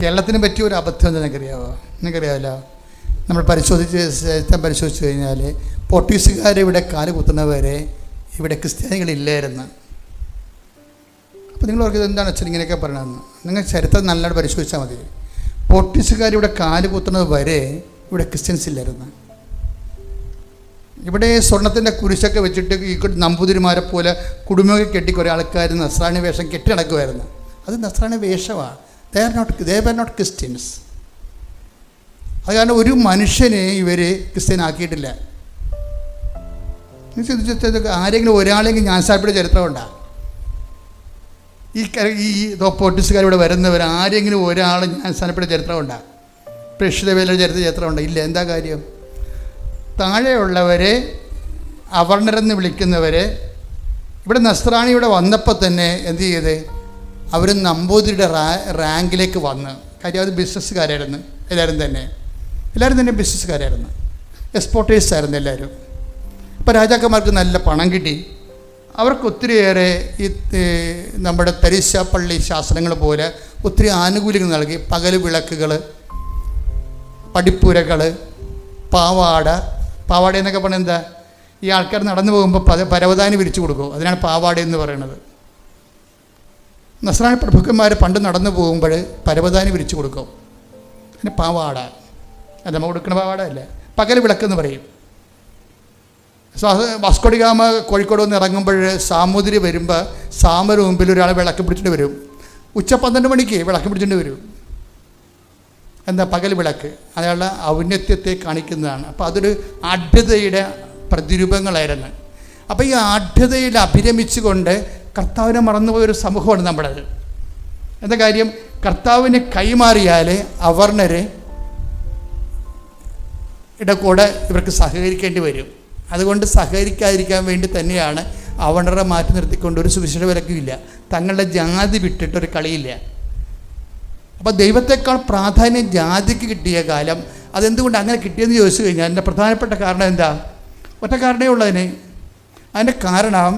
കേരളത്തിന് പറ്റിയ ഒരു അബദ്ധം എന്താ നിങ്ങൾക്കറിയാമല്ലോ. നമ്മൾ പരിശോധിച്ച് കഴിഞ്ഞാൽ പോർട്ടുഗീസുകാരിവിടെ കാല് കുത്തുന്നവരെ ഇവിടെ ക്രിസ്ത്യാനികളില്ലായിരുന്നു. അപ്പോൾ നിങ്ങൾ ഓർക്കുന്നത് എന്താണ് അച്ഛൻ ഇങ്ങനെയൊക്കെ പറയണമെന്ന്? നിങ്ങൾ ചരിത്രം നല്ലതായിട്ട് പരിശോധിച്ചാൽ മതി. പോർട്ടുഗീസുകാരിവിടെ കാല് കുത്തുന്നത് വരെ ഇവിടെ ക്രിസ്ത്യൻസ് ഇല്ലായിരുന്നു. ഇവിടെ സ്വർണത്തിൻ്റെ കുരിശൊക്കെ വെച്ചിട്ട് ഈ നമ്പൂതിരിമാരെ പോലെ കുടുംബമൊക്കെ കെട്ടി കുറേ ആൾക്കാർ നസ്രാണി വേഷം കെട്ടി നടക്കുമായിരുന്നു. അത് നസ്രാണി വേഷമാണ്. ദേ വർ നോട്ട് ക്രിസ്ത്യൻസ്. അത് കാരണം ഒരു മനുഷ്യനെ ഇവർ ക്രിസ്ത്യനാക്കിയിട്ടില്ല. ആരെങ്കിലും ഒരാളെങ്കിലും ജ്ഞാനസാഹിബിയുടെ ചരിത്രമുണ്ടാകും. ഈ പോർട്ടുഗീസുകാരിവിടെ വരുന്നവർ ആരെങ്കിലും ഒരാൾ ജ്ഞാനസാഹിബിയുടെ ചരിത്രമുണ്ടാകും. പ്രേക്ഷിതവേലയുടെ ചരിത്രമുണ്ട്? ഇല്ല. എന്താ കാര്യം? താഴെയുള്ളവരെ അവർണരെന്ന് വിളിക്കുന്നവരെ ഇവിടെ നസ്രാണി ഇവിടെ വന്നപ്പോൾ തന്നെ എന്ത് ചെയ്ത് അവർ നമ്പൂതിരിയുടെ റാങ്കിലേക്ക് വന്ന്. കാര്യം അത് ബിസിനസ്സുകാരായിരുന്നു. എല്ലാവരും തന്നെ ബിസിനസ്സുകാരായിരുന്നു. എക്സ്പോർട്ടേഴ്സ് ആയിരുന്നു എല്ലാവരും. അപ്പോൾ രാജാക്കന്മാർക്ക് നല്ല പണം കിട്ടി. അവർക്ക് ഒത്തിരിയേറെ ഈ നമ്മുടെ തരിശാപ്പള്ളി ശാസ്ത്രങ്ങൾ പോലെ ഒത്തിരി ആനുകൂല്യങ്ങൾ നൽകി. പകൽ വിളക്കുകൾ, പടിപ്പുരകൾ, പാവാട എന്നൊക്കെ പറഞ്ഞാൽ എന്താ? ഈ ആൾക്കാർ നടന്നു പോകുമ്പോൾ പരവതാനി വിരിച്ചു കൊടുക്കും. അതിനാണ് പാവാട എന്ന് പറയുന്നത്. നസ്രാണി പ്രഭുക്കന്മാർ പണ്ട് നടന്നു പോകുമ്പോൾ പരവതാനി വിരിച്ചു കൊടുക്കും. അതിന് പാവാട. അത് നമ്മൾ കൊടുക്കുന്ന പാവാട അല്ല, പകൽ വിളക്കെന്ന് പറയും. വാസ്കോ ഡി ഗാമ കോഴിക്കോട് വന്ന് ഇറങ്ങുമ്പോൾ സാമൂതിരി വരുമ്പോൾ സാമര് മുമ്പിൽ ഒരാൾ വിളക്ക് പിടിച്ചിട്ട് വരും. ഉച്ച 12 മണിക്ക് വിളക്ക് പിടിച്ചിട്ട് വരും. എന്താ? പകൽ വിളക്ക്. അയാളുടെ ഔന്നത്യത്തെ കാണിക്കുന്നതാണ്. അപ്പോൾ അതൊരു ആഢ്യതയുടെ പ്രതിരൂപങ്ങളായിരുന്നു. അപ്പോൾ ഈ ആഢ്യതയിൽ അഭിരമിച്ചുകൊണ്ട് കർത്താവിനെ മറന്നുപോയൊരു സമൂഹമാണ് നമ്മുടേത്. എന്താ കാര്യം? കർത്താവിനെ കൈമാറിയാൽ അവർണരെ കൂടെ ഇവർക്ക് സഹകരിക്കേണ്ടി വരും. അതുകൊണ്ട് സഹകരിക്കാതിരിക്കാൻ വേണ്ടി തന്നെയാണ് അവർണരെ മാറ്റി നിർത്തിക്കൊണ്ട് ഒരു സുവിശേഷ വിലക്കുമില്ല. തങ്ങളുടെ ജാതി വിട്ടിട്ടൊരു കളിയില്ല. അപ്പോൾ ദൈവത്തെക്കാൾ പ്രാധാന്യം ജാതിക്ക് കിട്ടിയ കാലം അതെന്തുകൊണ്ട് അങ്ങനെ കിട്ടിയെന്ന് ചോദിച്ചു കഴിഞ്ഞാൽ അതിൻ്റെ പ്രധാനപ്പെട്ട കാരണം എന്താ? ഒറ്റ കാരണമേ ഉള്ളതിന്. അതിൻ്റെ കാരണം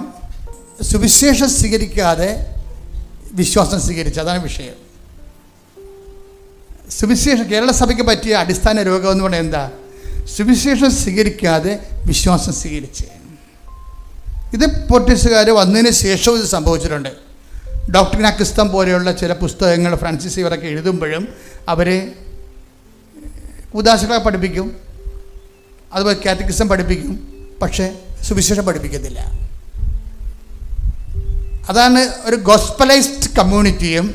സുവിശേഷം സ്വീകരിക്കാതെ വിശ്വാസം സ്വീകരിച്ചു. അതാണ് വിഷയം. സുവിശേഷം കേരള സഭയ്ക്ക് പറ്റിയ അടിസ്ഥാന രോഗം എന്ന് പറഞ്ഞാൽ എന്താ? സുവിശേഷം സ്വീകരിക്കാതെ വിശ്വാസം സ്വീകരിച്ച്. ഇത് പോർട്ടുഗീസുകാർ വന്നതിന് ശേഷവും ഇത് സംഭവിച്ചിട്ടുണ്ട്. ഡോക്ടറിൻ അക്വിസ്റ്റം പോലെയുള്ള ചില പുസ്തകങ്ങൾ ഫ്രാൻസിസ് ഇവരൊക്കെ എഴുതുമ്പോഴും അവരെ ഉദാശകളെ പഠിപ്പിക്കും, അതുപോലെ കാറ്റക്കിസം പഠിപ്പിക്കും, പക്ഷേ സുവിശേഷം പഠിപ്പിക്കത്തില്ല. അതാണ് ഒരു ഗോസ്പലൈസ്ഡ് കമ്മ്യൂണിറ്റിയും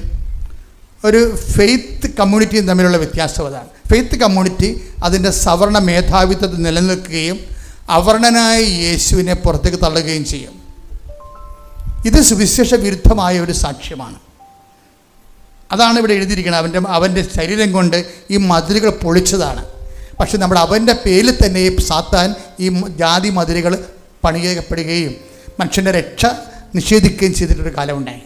ഒരു ഫെയ്ത്ത് കമ്മ്യൂണിറ്റിയും തമ്മിലുള്ള വ്യത്യാസം. അതാണ് ഫെയ്ത്ത് കമ്മ്യൂണിറ്റി അതിൻ്റെ സവർണ മേധാവിത്വത്തെ നിലനിൽക്കുകയും അവർണനായ യേശുവിനെ പുറത്തേക്ക് തള്ളുകയും ചെയ്യും. ഇത് സുവിശേഷ വിരുദ്ധമായ ഒരു സാക്ഷ്യമാണ്. അതാണ് ഇവിടെ എഴുതിയിരിക്കുന്നത്. അവൻ്റെ ശരീരം കൊണ്ട് ഈ മതിലുകൾ പൊളിച്ചതാണ്. പക്ഷെ നമ്മൾ അവൻ്റെ പേരിൽ തന്നെ സാത്താൻ ഈ ജാതി മതിലുകൾ പണിയപ്പെടുകയും മനുഷ്യൻ്റെ രക്ഷ നിഷേധിക്കുകയും ചെയ്തിട്ടൊരു കാലമുണ്ടായി.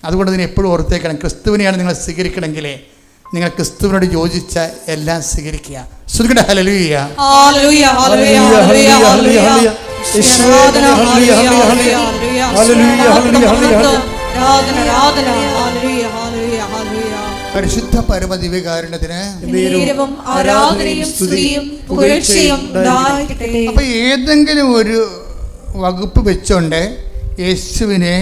അതുകൊണ്ട് ഇതിനെ എപ്പോഴും ഓർത്തേക്കണം. ക്രിസ്തുവിനെയാണ് നിങ്ങൾ സ്വീകരിക്കണമെങ്കിൽ നിങ്ങൾ ക്രിസ്തുവിനോട് യോജിച്ച എല്ലാം സ്വീകരിക്കുക. ശ്രുതികട ഹല്ലേലൂയ. പരിശുദ്ധ പരമദിവ്യകാരുണ്യത്തിന് അപ്പൊ ഏതെങ്കിലും ഒരു വകുപ്പ് വെച്ചുകൊണ്ട് യേശുവിനെ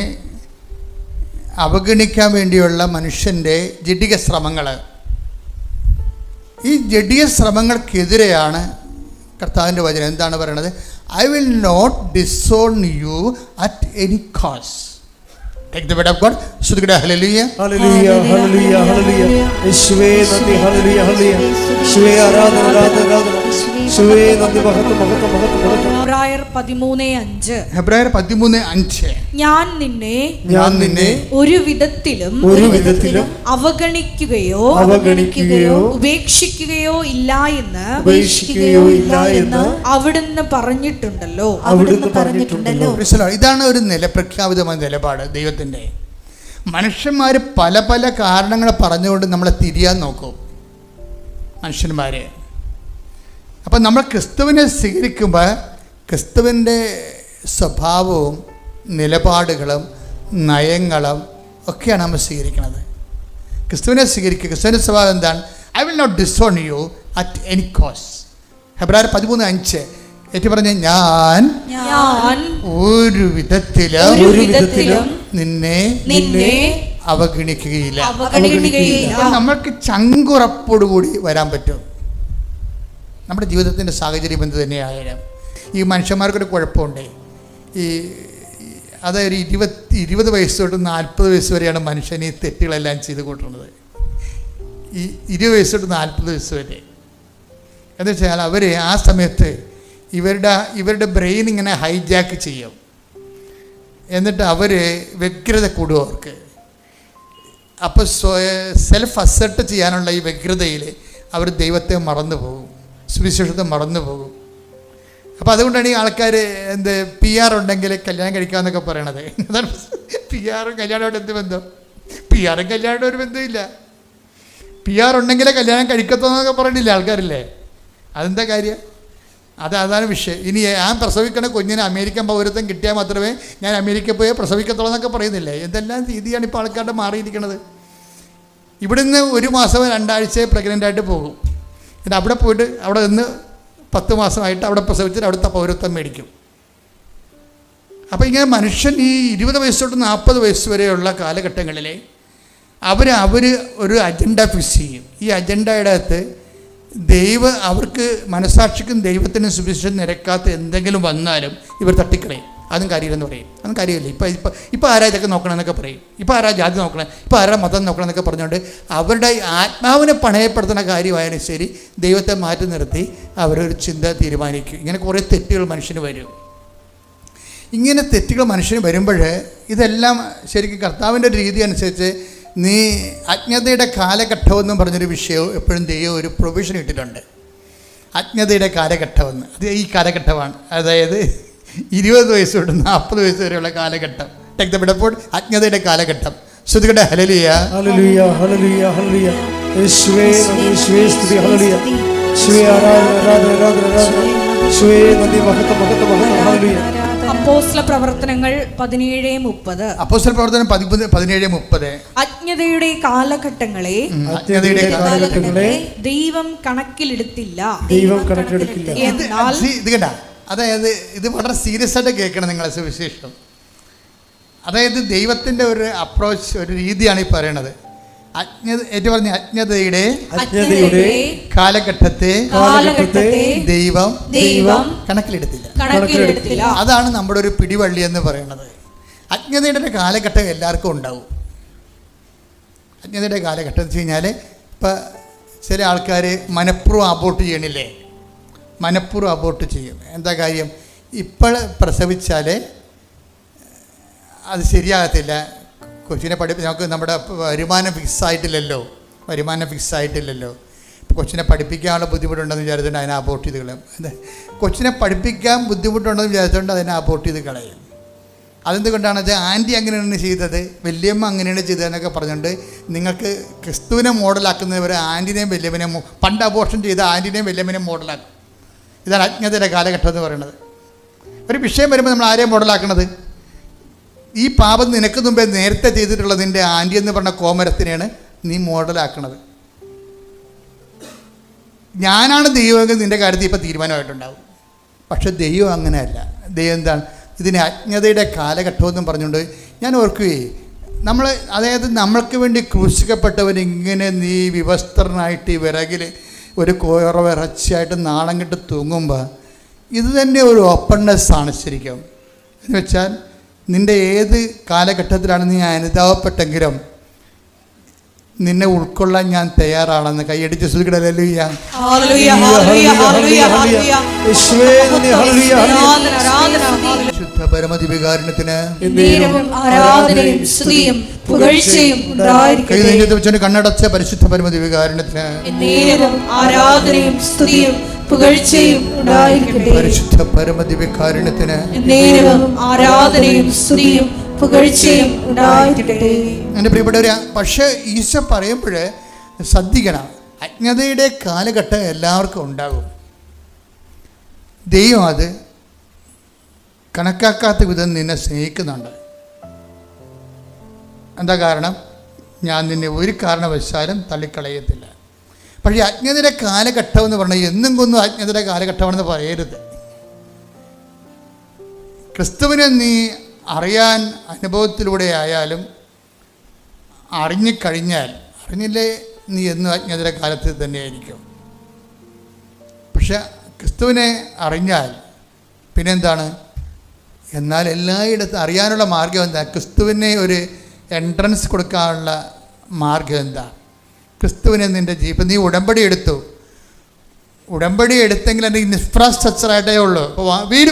അവഗണിക്കാൻ വേണ്ടിയുള്ള മനുഷ്യൻ്റെ ജഡിക ശ്രമങ്ങൾ, ഈ ജഡിക ശ്രമങ്ങൾക്കെതിരെയാണ് കർത്താവിൻ്റെ വചനം എന്താണ് പറയണത്? I will not disown you at any cost. Take the word of God. Shudhikada hallelujah. Hallelujah, hallelujah, hallelujah. യേശുവേ നന്ദി. Hallelujah, hallelujah. യേശുവേ ആരാധന, ആരാധന. യേശുവേ നന്ദി. മഹത്വം, മഹത്വം, മഹത്വം. ഹെബ്രായർ 13:5. ഹെബ്രായർ 13:5. ഞാൻ നിന്നെ ഒരു വിധത്തിലും അവഗണിക്കുകയോ ഉപേക്ഷിക്കുകയോ ഇല്ല എന്ന് അവിടുന്ന് പറഞ്ഞിട്ടുണ്ടല്ലോ. ഇതാണ് ഒരു പ്രഖ്യാപിതമായ നിലപാട് ദൈവത്തിൻ്റെ. മനുഷ്യന്മാർ പല പല കാരണങ്ങൾ പറഞ്ഞുകൊണ്ട് നമ്മളെ തിരിയാൻ നോക്കും മനുഷ്യന്മാർ. അപ്പം നമ്മൾ ക്രിസ്തുവിനെ സ്വീകരിക്കുമ്പോൾ ക്രിസ്തുവിൻ്റെ സ്വഭാവവും നിലപാടുകളും നയങ്ങളും ഒക്കെയാണ് നമ്മൾ സ്വീകരിക്കുന്നത്. ക്രിസ്തുവിനെ സ്വീകരിക്കുക. ക്രിസ്തുവിൻ്റെ സ്വഭാവം എന്താണ്? I will not disown you at any cost. ഹെബ്രായർ 13:5 ഏറ്റു പറഞ്ഞ ഞാൻ ഒരു വിധത്തിലും നിന്നെ അവഗണിക്കുകയില്ല. നമ്മൾക്ക് ചങ്കുറപ്പോടുകൂടി വരാൻ പറ്റും. നമ്മുടെ ജീവിതത്തിൻ്റെ സാഹചര്യം എന്ത് തന്നെയായാലും ഈ മനുഷ്യന്മാർക്കൊരു കുഴപ്പമുണ്ട്. അതായത് 20 വയസ്സ് തൊട്ട് 40 വയസ്സ് വരെയാണ് മനുഷ്യൻ ഈ തെറ്റുകളെല്ലാം ചെയ്ത് കൂട്ടുന്നത്. ഈ 20 വയസ്സ് തൊട്ട് 40 വയസ്സ് വരെ എന്ന് വെച്ചാൽ അവർ ആ സമയത്ത് ഇവരുടെ ബ്രെയിൻ ഇങ്ങനെ ഹൈജാക്ക് ചെയ്യും. എന്നിട്ട് അവർ വ്യഗ്രത കൂടും അവർക്ക്. അപ്പോൾ സെൽഫ് അസെർട്ട് ചെയ്യാനുള്ള ഈ വ്യഗ്രതയിൽ അവർ ദൈവത്തെ മറന്നു പോകും, സുവിശേഷത്തെ മറന്നു പോകും. അപ്പോൾ അതുകൊണ്ടാണ് ഈ ആൾക്കാർ PR ഉണ്ടെങ്കിൽ കല്യാണം കഴിക്കാമെന്നൊക്കെ പറയണത്. അതാണ് PR-ഉം കല്യാണമായിട്ട് എന്ത് ബന്ധം? PR-ഉം കല്യാണമായിട്ട് ഒരു ബന്ധമില്ല. PR ഉണ്ടെങ്കിലേ കല്യാണം കഴിക്കത്തോന്നൊക്കെ പറയണില്ല ആൾക്കാരില്ലേ? അതെന്താ കാര്യം? അതാണ് വിഷയം. ഇനി ഞാൻ പ്രസവിക്കണ കുഞ്ഞിന് അമേരിക്കൻ പൗരത്വം കിട്ടിയാൽ മാത്രമേ ഞാൻ അമേരിക്കയിൽ പോയി പ്രസവിക്കത്തുള്ളൂ എന്നൊക്കെ പറയുന്നില്ലേ? എന്തെല്ലാം രീതിയാണ് ഇപ്പോൾ ആൾക്കാരുടെ മാറിയിരിക്കുന്നത്. ഇവിടുന്ന് 1 മാസം 2 ആഴ്ച പ്രഗ്നൻ്റായിട്ട് പോകും. എന്നിട്ട് അവിടെ പോയിട്ട് അവിടെ നിന്ന് 10 മാസമായിട്ട് അവിടെ പ്രസവിച്ചിട്ട് അവിടുത്തെ പൗരത്വം മേടിക്കും. അപ്പോൾ ഇങ്ങനെ മനുഷ്യൻ ഈ 20 വയസ്സ് തൊട്ട് 40 വയസ്സ് വരെയുള്ള കാലഘട്ടങ്ങളിൽ അവർ ഒരു അജണ്ട ഫിക്സ് ചെയ്യും. ഈ അജണ്ടയുടെ അകത്ത് അവർക്ക് മനസാക്ഷിക്കും ദൈവത്തിനും സുവിശേഷം നിരക്കാത്ത എന്തെങ്കിലും വന്നാലും ഇവർ തട്ടിക്കളയും. അതും കാര്യമില്ലെന്ന് പറയും. അതും കാര്യമില്ല. ഇപ്പോൾ ആരാ ഇതൊക്കെ നോക്കണമെന്നൊക്കെ പറയും. ഇപ്പോൾ ആരാ ജാതി നോക്കണം, ഇപ്പോൾ ആരാ മതം നോക്കണം എന്നൊക്കെ പറഞ്ഞുകൊണ്ട് അവരുടെ ആത്മാവിനെ പണയപ്പെടുത്തുന്ന കാര്യമായാലും ശരി ദൈവത്തെ മാറ്റി നിർത്തി അവരൊരു ചിന്ത തീരുമാനിക്കും. ഇങ്ങനെ കുറേ തെറ്റുകൾ മനുഷ്യന് വരും. ഇങ്ങനെ തെറ്റുകൾ മനുഷ്യന് വരുമ്പോൾ ഇതെല്ലാം ശരിക്കും കർത്താവിൻ്റെ രീതി അനുസരിച്ച് നീ അജ്ഞതയുടെ കാലഘട്ടമെന്നും പറഞ്ഞൊരു വിഷയവും എപ്പോഴും ദൈവം ഒരു പ്രൊവിഷൻ ഇട്ടിട്ടുണ്ട്. അജ്ഞതയുടെ കാലഘട്ടമെന്ന്. അത് ഈ കാലഘട്ടമാണ്. അതായത് 20 വയസ്സ് തൊട്ട് 40 വയസ്സ് വരെയുള്ള കാലഘട്ടം. ടേക്ക് ദ ബിഡ് ഫോർ അജ്ഞതയുടെ കാലഘട്ടം. ശ്രുതികട്ടെ ഹല്ലേലൂയ ഹല്ലേലൂയ ഹല്ലേലൂയ ഹല്ലേലൂയ. യേശുവേ നന്ദി, യേശുവേ സ്തുതി, ഹല്ലേലൂയ. യേശുവേ ആരാധന. യേശുവേ നന്ദി, മഹത്വം മഹത്വം മഹത്വം, ഹല്ലേലൂയ. അപ്പോസ്തല പ്രവർത്തനങ്ങൾ 17:30. അപ്പോസ്തല പ്രവർത്തനം 17:30. അജ്ഞതയുടെ കാലഘട്ടങ്ങളെ ദൈവം കണക്കിലെടുത്തില്ല. എന്നാൽ ഇത് കേട്ടാ, അതായത് ഇത് വളരെ സീരിയസ് ആയിട്ട് കേൾക്കണം നിങ്ങളെ സുവിശേഷം. അതായത് ദൈവത്തിൻ്റെ ഒരു അപ്രോച്ച്, ഒരു രീതിയാണ് ഈ പറയണത്. അജ്ഞതയുടെ കാലഘട്ടത്തെ ദൈവം കണക്കിലെടുത്തില്ല. അതാണ് നമ്മുടെ ഒരു പിടിവള്ളി എന്ന് പറയുന്നത്. അജ്ഞതയുടെ കാലഘട്ടം എല്ലാവർക്കും ഉണ്ടാവും. അജ്ഞതയുടെ കാലഘട്ടം എന്ന് വെച്ച് കഴിഞ്ഞാൽ ഇപ്പം ചില ആൾക്കാർ മനഃപൂർവ്വം അബോർട്ട് ചെയ്യണില്ലേ? മനഃപൂർവ്വം അബോർട്ട് ചെയ്യും. എന്താ കാര്യം? ഇപ്പോൾ പ്രസവിച്ചാൽ അത് ശരിയാകത്തില്ല. കൊച്ചിനെ നമുക്ക് നമ്മുടെ വരുമാനം ഫിക്സായിട്ടില്ലല്ലോ. ഇപ്പോൾ കൊച്ചിനെ പഠിപ്പിക്കാനുള്ള ബുദ്ധിമുട്ടുണ്ടെന്ന് വിചാരിച്ചുകൊണ്ട് അതിനെ അബോർട്ട് ചെയ്ത് കളയും. കൊച്ചിനെ പഠിപ്പിക്കാൻ ബുദ്ധിമുട്ടുണ്ടെന്ന് വിചാരിച്ചുകൊണ്ട് അതിനെ അബോർട്ട് ചെയ്ത് കളയും. അതെന്തുകൊണ്ടാണ്? അത് ആൻറ്റി അങ്ങനെയാണ് ചെയ്തത്, വല്യമ്മ അങ്ങനെയാണ് ചെയ്തതെന്നൊക്കെ പറഞ്ഞുകൊണ്ട് നിങ്ങൾക്ക് ക്രിസ്തുവിനെ മോഡലാക്കുന്നവരെ ആൻറ്റിനെയും വല്യമ്മനെയും പണ്ട് അബോർഷൻ ചെയ്ത ആൻറ്റിനെയും വല്യമ്മനെയും മോഡലാക്കും. ഇതാണ് അജ്ഞതയുടെ കാലഘട്ടം എന്ന് പറയുന്നത്. ഒരു വിഷയം വരുമ്പോൾ നമ്മൾ ആരെയും മോഡലാക്കണത്? ഈ പാപം നിനക്ക് മുമ്പേ നേരത്തെ ചെയ്തിട്ടുള്ള നിൻ്റെ ആൻറ്റി എന്ന് പറഞ്ഞ കോമരത്തിനെയാണ് നീ മോഡലാക്കണത്. ഞാനാണ് ദൈവമെങ്കിൽ നിൻ്റെ കാര്യത്തിൽ ഇപ്പോൾ തീരുമാനമായിട്ടുണ്ടാവും. പക്ഷെ ദൈവം അങ്ങനെയല്ല. ദൈവം എന്താണ്? ഇതിനെ അജ്ഞതയുടെ കാലഘട്ടമെന്നും പറഞ്ഞുകൊണ്ട് ഞാൻ ഓർക്കുകയെ അതായത് നമ്മൾക്ക് വേണ്ടി ക്രൂശിക്കപ്പെട്ടവൻ ഇങ്ങനെ നീ വിവസ്ത്രനായിട്ട് ഈ വിറകിൽ ഒരു കോറവിറച്ചിയായിട്ട് നാളം കെട്ട് തൂങ്ങുമ്പോൾ ഇത് തന്നെ ഒരു ഓപ്പൺനെസ്സാണ് ശരിക്കും. എന്ന് വെച്ചാൽ നിൻ്റെ ഏത് കാലഘട്ടത്തിലാണ് നീ അനുതാപപ്പെട്ടെങ്കിലും നിന്നെ ഉൾക്കൊള്ളാൻ ഞാൻ തയ്യാറാണെന്ന് കൈയടിച്ച് ശ്രുതിക്കട്ടെ. ഹല്ലേലൂയ. ശുദ്ധ പരമദിവ്യകാരുണ്യത്തിന് കണ്ണടച്ച പരിശുദ്ധ പരമദിവ്യകാരുണ്യത്തിന് പരിശുദ്ധ പരമദിവ്യകാരുണ്യത്തിന് എൻ്റെ പ്രിയപ്പെട്ടവരെ, പക്ഷേ ഈശോ പറയുമ്പോൾ ശ്രദ്ധിക്കണം, അജ്ഞതയുടെ കാലഘട്ടം എല്ലാവർക്കും ഉണ്ടാകും. ദൈവം അത് കണക്കാക്കാത്ത വിധം നിന്നെ സ്നേഹിക്കുന്നുണ്ട്. എന്താ കാരണം? ഞാൻ നിന്നെ ഒരു കാരണവശാലും തള്ളിക്കളയത്തില്ല. പക്ഷേ അജ്ഞതയുടെ കാലഘട്ടം എന്ന് പറഞ്ഞാൽ എന്നും കൊന്നും അജ്ഞതയുടെ കാലഘട്ടമാണെന്ന് പറയരുത്. ക്രിസ്തുവിനെ നീ അറിയാൻ അനുഭവത്തിലൂടെ ആയാലും അറിഞ്ഞിക്കഴിഞ്ഞാൽ, അറിഞ്ഞില്ലേ നീ എന്നും അജ്ഞതയുടെ കാലത്ത് തന്നെയായിരിക്കും. പക്ഷെ ക്രിസ്തുവിനെ അറിഞ്ഞാൽ പിന്നെന്താണ്? എന്നാൽ എല്ലായിടത്തും അറിയാനുള്ള മാർഗം എന്താ? ക്രിസ്തുവിനെ ഒരു എൻട്രൻസ് കൊടുക്കാനുള്ള മാർഗം എന്താ? ക്രിസ്തുവിനെ നിൻ്റെ ജീവിതം, നീ ഉടമ്പടി എടുത്തെങ്കിൽ എൻ്റെ ഇൻഫ്രാസ്ട്രക്ചറായിട്ടേ ഉള്ളൂ. അപ്പോൾ വീട്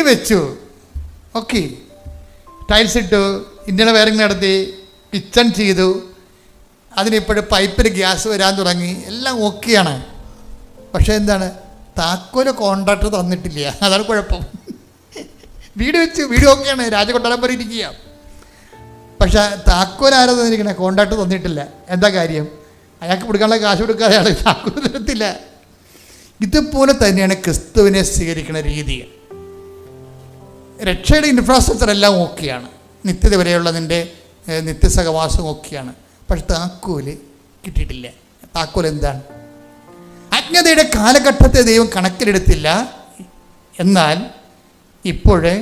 വെച്ചു ഓക്കെ, ടൈൽസ് ഇട്ടു, ഇന്നലെ വയറിങ് നടത്തി, കിച്ചൺ ചെയ്തു, അതിനിപ്പോഴും പൈപ്പിൽ ഗ്യാസ് വരാൻ തുടങ്ങി, എല്ലാം ഓക്കെയാണ്. പക്ഷേ എന്താണ്? താക്കോല് കോൺട്രാക്ടർ തന്നിട്ടില്ല, അതാണ് കുഴപ്പം. വീട് വെച്ചു, വീട് ഓക്കെയാണ്, രാജകൊട്ടാരം പോലെ ഇരിക്കുക. പക്ഷേ താക്കോൽ ആരാ തന്നിരിക്കണേ? കോൺട്രാക്ടർ തന്നിട്ടില്ല. എന്താ കാര്യം? അയാൾക്ക് കൊടുക്കാനുള്ള കാശ് കൊടുക്കാതെ അയാൾ താക്കോൽ തരത്തില്ല. ഇതുപോലെ തന്നെയാണ് ക്രിസ്തുവിനെ സ്വീകരിക്കുന്ന രീതി. രക്ഷയുടെ ഇൻഫ്രാസ്ട്രക്ചർ എല്ലാം ഓക്കെയാണ്, നിത്യത വരെയുള്ള നിൻ്റെ നിത്യസഹവാസം ഓക്കെയാണ്. പക്ഷെ താക്കോല് കിട്ടിയിട്ടില്ല. താക്കോൽ എന്താണ്? അജ്ഞതയുടെ കാലഘട്ടത്തെ ദൈവം കണക്കിലെടുത്തില്ല. എന്നാൽ ഇപ്പോഴേ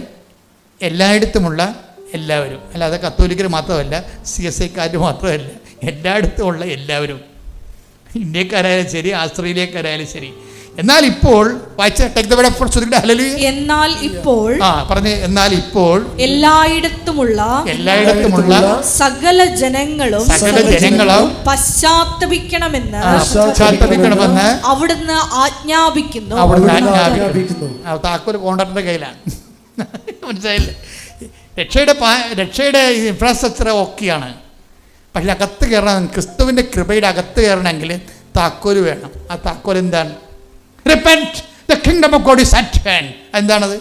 എല്ലായിടത്തുമുള്ള എല്ലാവരും, അല്ലാതെ കത്തോലിക്കർ മാത്രമല്ല, CSIക്കാർ മാത്രമല്ല, എല്ലായിടത്തുമുള്ള എല്ലാവരും, ഇന്ത്യക്കാരായാലും ശരി, ആസ്ട്രേലിയക്കാരായാലും ശരി. എന്നാൽ ഇപ്പോൾ എന്നാൽ ഇപ്പോൾ എല്ലായിടത്തുമുള്ള സകല ജനങ്ങളും പശ്ചാത്തപിക്കണമെന്ന് അവിടുന്ന് ആജ്ഞാപിക്കുന്നു. താക്കോൽ കോൺട്രാക്ടറുടെ കയ്യിലാണ്. മനസ്സിലായില്ലേ? രക്ഷയുടെ ഇൻഫ്രാസ്ട്രക്ചർ ഓക്കെയാണ്. പക്ഷെ അകത്ത് കയറണം, ക്രിസ്തുവിൻ്റെ കൃപയുടെ അകത്ത് കയറണമെങ്കിൽ താക്കോൽ വേണം. ആ താക്കോൽ എന്താണ്? Repent, the kingdom of God is at hand. എന്താണത്?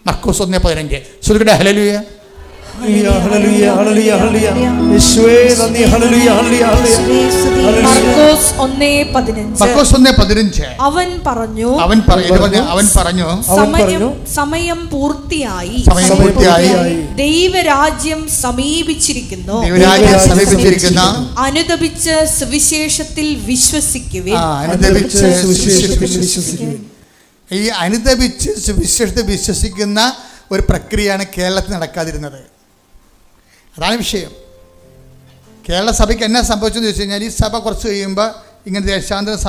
മർക്കോസ് 1:15. സുഖയുടെ ഹല്ലേലൂയ. മർക്കോസ് 1:15. അവൻ പറഞ്ഞു സമയം പൂർത്തിയായി, ദൈവരാജ്യം സമീപിച്ചിരിക്കുന്നു, അനുതപിച്ച് സുവിശേഷത്തിൽ വിശ്വസിക്കുവിൻ. ഈ അനുതപിച്ച് സുവിശേഷത്തിൽ വിശ്വസിക്കുന്ന ഒരു പ്രക്രിയയാണ് കേരളത്തിൽ നടക്കാതിരുന്നത്. അതാണ് വിഷയം. കേരള സഭയ്ക്ക് എന്നാ സംഭവിച്ചെന്ന് ചോദിച്ചു കഴിഞ്ഞാൽ, ഈ സഭ കുറച്ച് കഴിയുമ്പോൾ ഇങ്ങനെ ദേശാന്തരം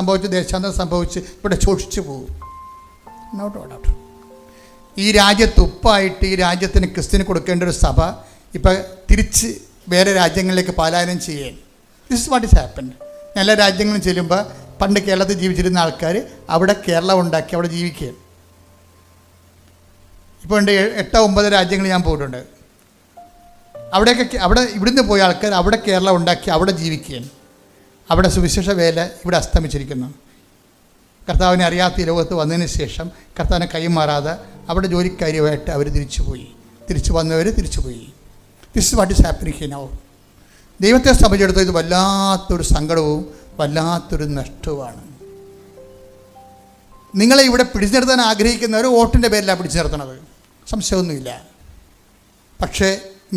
സംഭവിച്ച് ഇവിടെ ചോദിച്ചു പോകും. ഈ രാജ്യത്ത് ഉപ്പായിട്ട് ഈ രാജ്യത്തിന് ക്രിസ്തുവിന് കൊടുക്കേണ്ട ഒരു സഭ ഇപ്പം തിരിച്ച് വേറെ രാജ്യങ്ങളിലേക്ക് പലായനം ചെയ്യാൻ. This is what is happened. എല്ലാ രാജ്യങ്ങളും ചെല്ലുമ്പോൾ പണ്ട് കേരളത്തിൽ ജീവിച്ചിരുന്ന ആൾക്കാർ അവിടെ കേരളം ഉണ്ടാക്കി അവിടെ ജീവിക്കുകയാണ്. ഇപ്പോൾ ഉണ്ട് 8-9 രാജ്യങ്ങൾ ഞാൻ പോയിട്ടുണ്ട്. അവിടെ ഇവിടുന്ന് പോയ ആൾക്കാർ അവിടെ കേരളം ഉണ്ടാക്കി അവിടെ ജീവിക്കുകയാണ്. അവിടെ സുവിശേഷ വേല ഇവിടെ അസ്തമിച്ചിരിക്കുന്നു. കർത്താവിനെ അറിയാത്ത ഈ ലോകത്ത് വന്നതിന് ശേഷം കർത്താവിനെ കൈമാറാതെ അവിടെ ജോലിക്കാര്യമായിട്ട് അവർ തിരിച്ചു വന്നവർ തിരിച്ചുപോയി. This is what is happening here now. ദൈവത്തെ സംബന്ധിച്ചിടത്തോളം ഇത് വല്ലാത്തൊരു സങ്കടവും വല്ലാത്തൊരു നഷ്ടവുമാണ്. നിങ്ങളെ ഇവിടെ പിടിച്ചു നിർത്താൻ ആഗ്രഹിക്കുന്നവർ വോട്ടിൻ്റെ പേരിലാണ് പിടിച്ചു നിർത്തണത്, സംശയമൊന്നുമില്ല. പക്ഷേ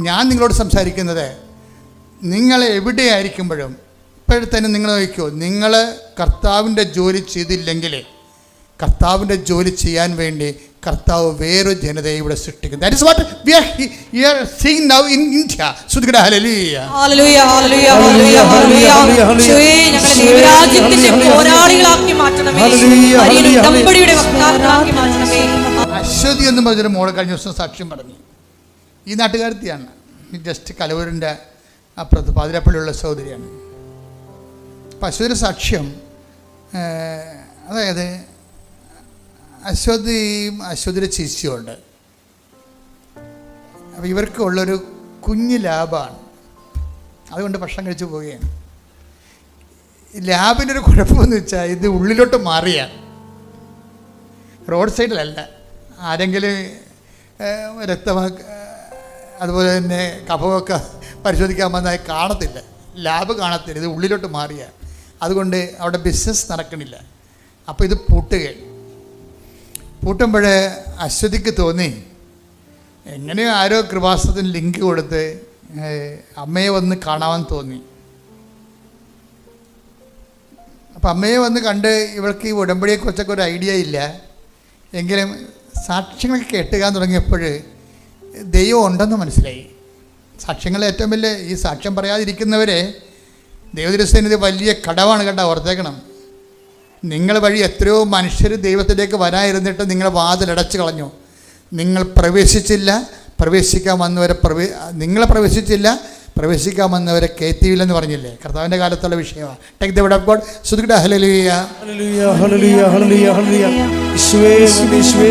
ഞാൻ നിങ്ങളോട് സംസാരിക്കുന്നത്, നിങ്ങൾ എവിടെയായിരിക്കുമ്പോഴും ഇപ്പോഴത്തന്നെ നിങ്ങൾ നോക്കിക്കോ, നിങ്ങൾ കർത്താവിൻ്റെ ജോലി ചെയ്തില്ലെങ്കിൽ കർത്താവിൻ്റെ ജോലി ചെയ്യാൻ വേണ്ടി കർത്താവ് വേറൊരു ജനതയെ ഇവിടെ സൃഷ്ടിക്കുന്നു. That is what we are seeing now in India. സുധികട ഹല്ലേലൂയ. ഹല്ലേലൂയ ഹല്ലേലൂയ ഹല്ലേലൂയ ഹല്ലേലൂയ. യേശുവേ, ഞങ്ങളെ ദൈവരാജ്യത്തിന്റെ പോരാളികളാക്കി മാറ്റണമേ. ഹല്ലേലൂയ. ദമ്പടിയുടെ വക്താക്കളാക്കി മാറ്റണമേ. അശ്വതി എന്ന് പറഞ്ഞൊരു മോളെ കഴിഞ്ഞ ദിവസം സാക്ഷ്യം പറഞ്ഞു. ഈ നാട്ടുകാരത്തിയാണ്, ജസ്റ്റ് കലവൂരിൻ്റെ അപ്പുറത്ത് പാതിരപ്പള്ളിയുള്ള സഹോദരിയാണ്. അപ്പം അശ്വതിയുടെ സാക്ഷ്യം, അതായത് അശ്വതിയുടെ ചേച്ചിയുണ്ട്. അപ്പോൾ ഇവർക്ക് ഉള്ളൊരു കുഞ്ഞ് ലാബാണ്, അതുകൊണ്ട് ഭക്ഷണം കഴിച്ച് പോവുകയാണ്. ലാബിൻ്റെ ഒരു കുഴപ്പമെന്ന് വെച്ചാൽ ഇത് ഉള്ളിലോട്ട് മാറിയ റോഡ് സൈഡിലല്ല. ആരെങ്കിലും അതുപോലെ തന്നെ കഫമൊക്കെ പരിശോധിക്കാൻ വന്നാൽ കാണത്തില്ല, ലാബ് കാണത്തില്ല, ഇത് ഉള്ളിലോട്ട് മാറിയ. അതുകൊണ്ട് അവിടെ ബിസിനസ് നടക്കണില്ല. അപ്പോൾ ഇത് പൂട്ടുമ്പോൾ അശ്വതിക്ക് തോന്നി, എങ്ങനെയോ ആരോ കൃപാസനത്തിന് ലിങ്ക് കൊടുത്ത് അമ്മയെ വന്ന് കാണാൻ തോന്നി. അപ്പം അമ്മയെ വന്ന് കണ്ട് ഇവൾക്ക് ഈ ഉടമ്പടിയെക്കുറിച്ചൊക്കെ ഒരു ഐഡിയ ഇല്ല. എങ്കിലും സാക്ഷ്യങ്ങളൊക്കെ കേട്ടുകാൻ തുടങ്ങിയപ്പോൾ ദൈവം ഉണ്ടെന്ന് മനസ്സിലായി. സാക്ഷ്യങ്ങൾ ഏറ്റവും വലിയ ഈ സാക്ഷ്യം പറയാതിരിക്കുന്നവരെ ദൈവദൃശ്യനിധി വലിയ കടവാണ് കേട്ടോ, ഓർത്തേക്കണം. നിങ്ങൾ വഴി എത്രയോ മനുഷ്യർ ദൈവത്തിലേക്ക് വരാതിരുന്നിട്ട് നിങ്ങൾ വാതിലടച്ചു കളഞ്ഞു. നിങ്ങൾ പ്രവേശിച്ചില്ല, പ്രവേശിക്കാൻ വന്നവരെ നിങ്ങളെ പ്രവേശിച്ചില്ല, പ്രവേശിക്കാൻ വന്നവരെ കയറ്റിയില്ലെന്ന് പറഞ്ഞില്ലേ? കർത്താവിൻ്റെ കാലത്തുള്ള വിഷയമാണ്. Take the word of God. സ്തുതിക്കട്ടെ. ഹല്ലേലൂയ, ഹല്ലേലൂയ, ഹല്ലേലൂയ, ഹല്ലേലൂയ, ഹല്ലേലൂയ. യേശുവേ സ്തുതി, യേശുവേ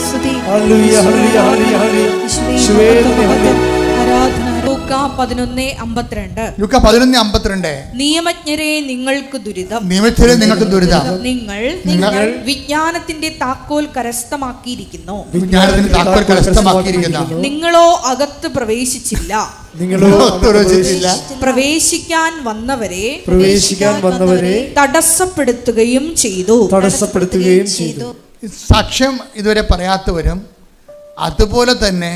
സ്തുതി. ഹല്ലേലൂയ, ഹല്ലേലൂയ, ഹല്ലേലൂയ, ഹല്ലേലൂയ, ഹല്ലേലൂയ. യേശുവേ സ്തുതി. ലൂക്ക 11:52. ലൂക്ക 11:52. നിയമജ്ഞരെ നിങ്ങൾക്ക് ദുരിതം, നിയമജ്ഞരെ നിങ്ങൾക്ക് ദുരിതം. നിങ്ങൾ വിജ്ഞാനത്തിന്റെ താക്കോൽ കരസ്ഥമാക്കിയിരിക്കുന്നു, വിജ്ഞാനത്തിന്റെ താക്കോൽ കരസ്ഥമാക്കിയിരിക്കുന്നു. നിങ്ങളോ അകത്ത് പ്രവേശിച്ചില്ല. പ്രവേശിക്കാൻ വന്നവരെ തടസ്സപ്പെടുത്തുകയും ചെയ്തു. സാക്ഷ്യം ഇതുവരെ പറയാത്തവരും അതുപോലെ തന്നെ